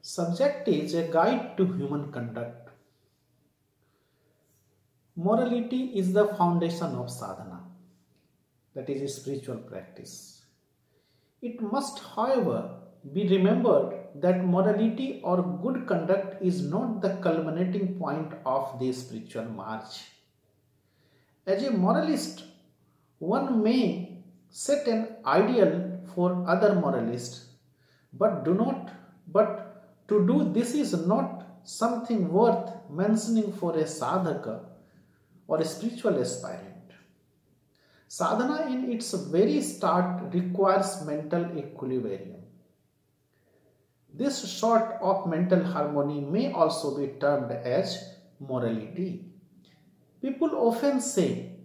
Subject is a guide to human conduct. Morality is the foundation of sadhana, that is a spiritual practice. It must, however, be remembered that morality or good conduct is not the culminating point of the spiritual march. As a moralist, one may set an ideal for other moralists, but to do this is not something worth mentioning for a sadhaka or a spiritual aspirant. Sadhana in its very start requires mental equilibrium. This sort of mental harmony may also be termed as morality. People often say,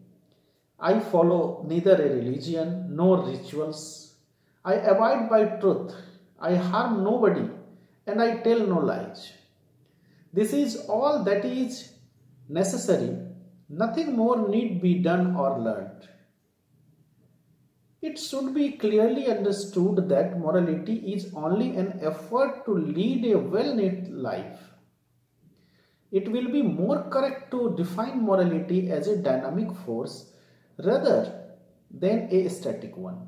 I follow neither a religion nor rituals. I abide by truth. I harm nobody and I tell no lies. This is all that is necessary. Nothing more need be done or learned. It should be clearly understood that morality is only an effort to lead a well-knit life. It will be more correct to define morality as a dynamic force rather than a static one,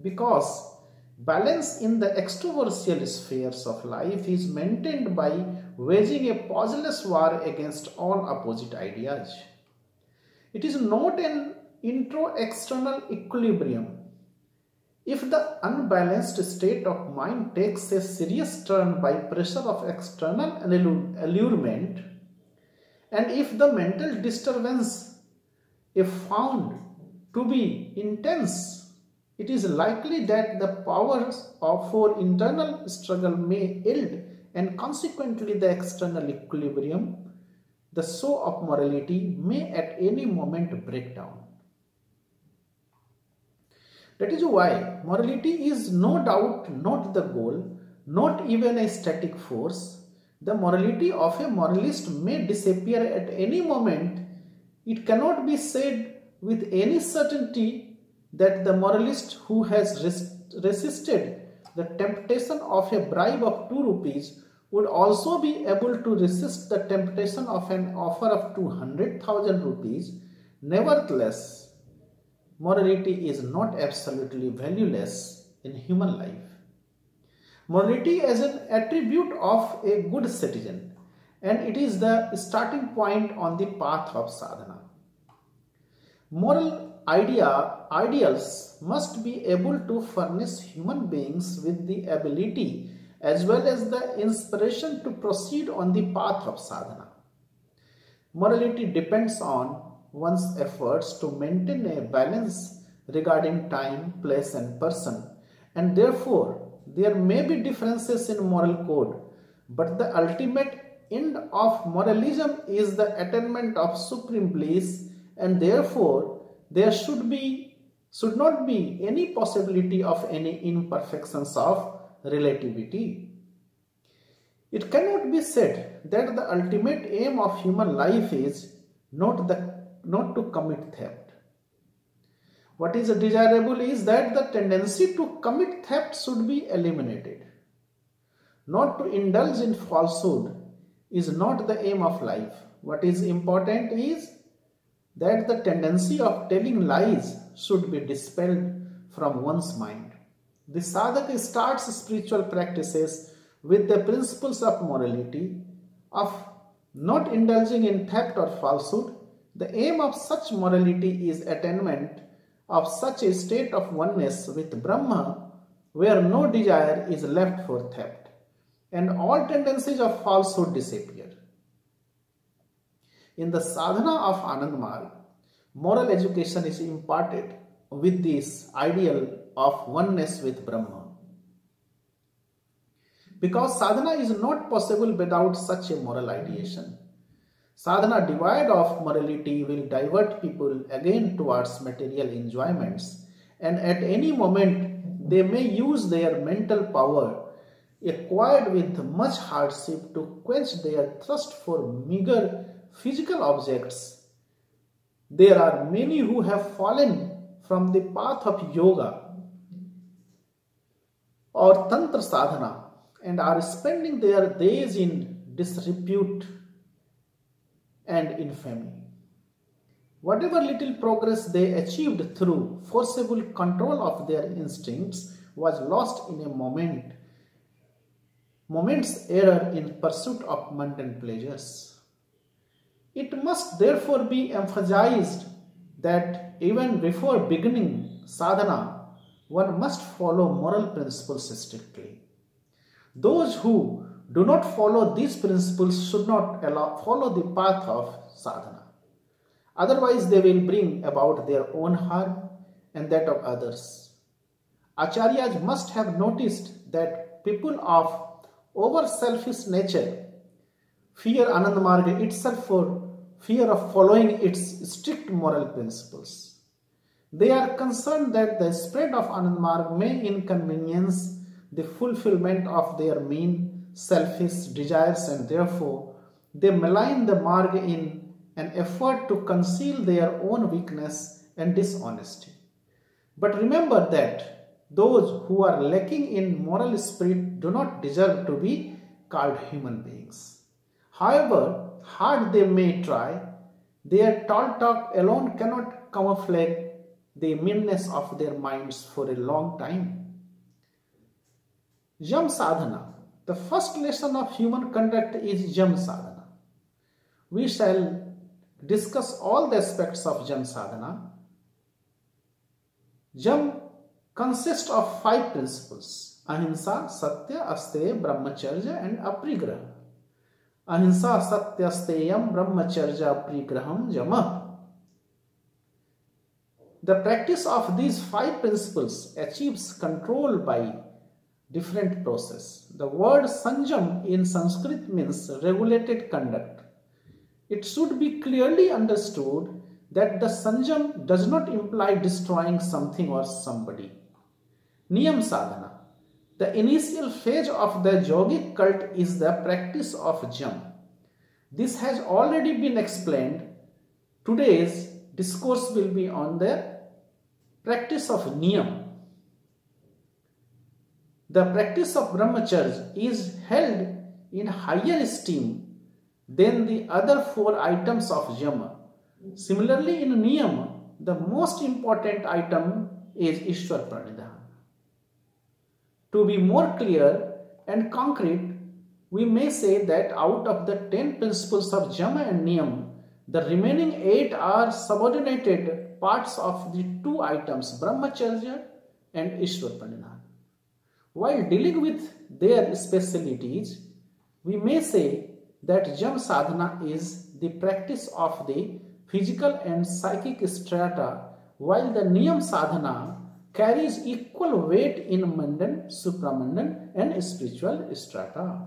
because balance in the extraversial spheres of life is maintained by waging a pauseless war against all opposite ideas. It is not an intro-external equilibrium. If the unbalanced state of mind takes a serious turn by pressure of external allurement, and if the mental disturbance is found to be intense, it is likely that the powers for internal struggle may yield, and consequently the external equilibrium, the soul of morality, may at any moment break down. That is why morality is no doubt not the goal, not even a static force. The morality of a moralist may disappear at any moment. It cannot be said with any certainty that the moralist who has resisted the temptation of a bribe of 2 rupees would also be able to resist the temptation of an offer of 200,000 rupees. Nevertheless, morality is not absolutely valueless in human life. Morality is an attribute of a good citizen, and it is the starting point on the path of sadhana. Moral ideals must be able to furnish human beings with the ability as well as the inspiration to proceed on the path of sadhana. Morality depends on one's efforts to maintain a balance regarding time, place and person, and therefore there may be differences in moral code, but the ultimate end of moralism is the attainment of supreme bliss, and therefore there should not be any possibility of any imperfections of relativity. It cannot be said that the ultimate aim of human life is not to commit theft. What is desirable is that the tendency to commit theft should be eliminated. Not to indulge in falsehood is not the aim of life. What is important is that the tendency of telling lies should be dispelled from one's mind. The sadhaka starts spiritual practices with the principles of morality, of not indulging in theft or falsehood. The aim of such morality is attainment of such a state of oneness with Brahma where no desire is left for theft and all tendencies of falsehood disappear. In the sadhana of Anand Marg, moral education is imparted with this ideal of oneness with Brahma. Because sadhana is not possible without such a moral ideation. Sadhana devoid of morality will divert people again towards material enjoyments, and at any moment they may use their mental power acquired with much hardship to quench their thirst for meager physical objects. There are many who have fallen from the path of yoga or tantra sadhana and are spending their days in disrepute and infamy. Whatever little progress they achieved through forcible control of their instincts was lost in a moment's error in pursuit of mundane pleasures. It must therefore be emphasized that even before beginning sadhana, one must follow moral principles strictly. Those who do not follow these principles should not follow the path of sadhana. Otherwise, they will bring about their own harm and that of others. Acharyas must have noticed that people of over-selfish nature fear Anand Marga itself for fear of following its strict moral principles. They are concerned that the spread of Anand Marga may inconvenience the fulfillment of their mean, selfish desires, and therefore they malign the Marga in an effort to conceal their own weakness and dishonesty. But remember that those who are lacking in moral spirit do not deserve to be called human beings. However hard they may try, their tall talk alone cannot camouflage the meanness of their minds for a long time. Yam sadhana. The first lesson of human conduct is yam sadhana. We shall discuss all the aspects of yam sadhana. Yam consists of 5 principles: ahimsa, satya, asteya, brahmacharya, and aprigraha. Ahimsa, satya, asteyam, brahmacharya, aprigraham, yama. The practice of these 5 principles achieves control by different process. The word sanjam in Sanskrit means regulated conduct. It should be clearly understood that the sanjam does not imply destroying something or somebody. Niyam sadhana. The initial phase of the yogic cult is the practice of yam. This has already been explained. Today's discourse will be on the practice of niyam. The practice of brahmacharya is held in higher esteem than the other 4 items of yama. Similarly, in niyam, the most important item is Ishwar Pranidhana. To be more clear and concrete, we may say that out of the 10 principles of yama and niyam, the remaining 8 are subordinated parts of the 2 items, brahmacharya and Ishwar Pranidhana. While dealing with their specialties, we may say that yam sadhana is the practice of the physical and psychic strata, while the niyam sadhana carries equal weight in mundane, supramundane, and spiritual strata.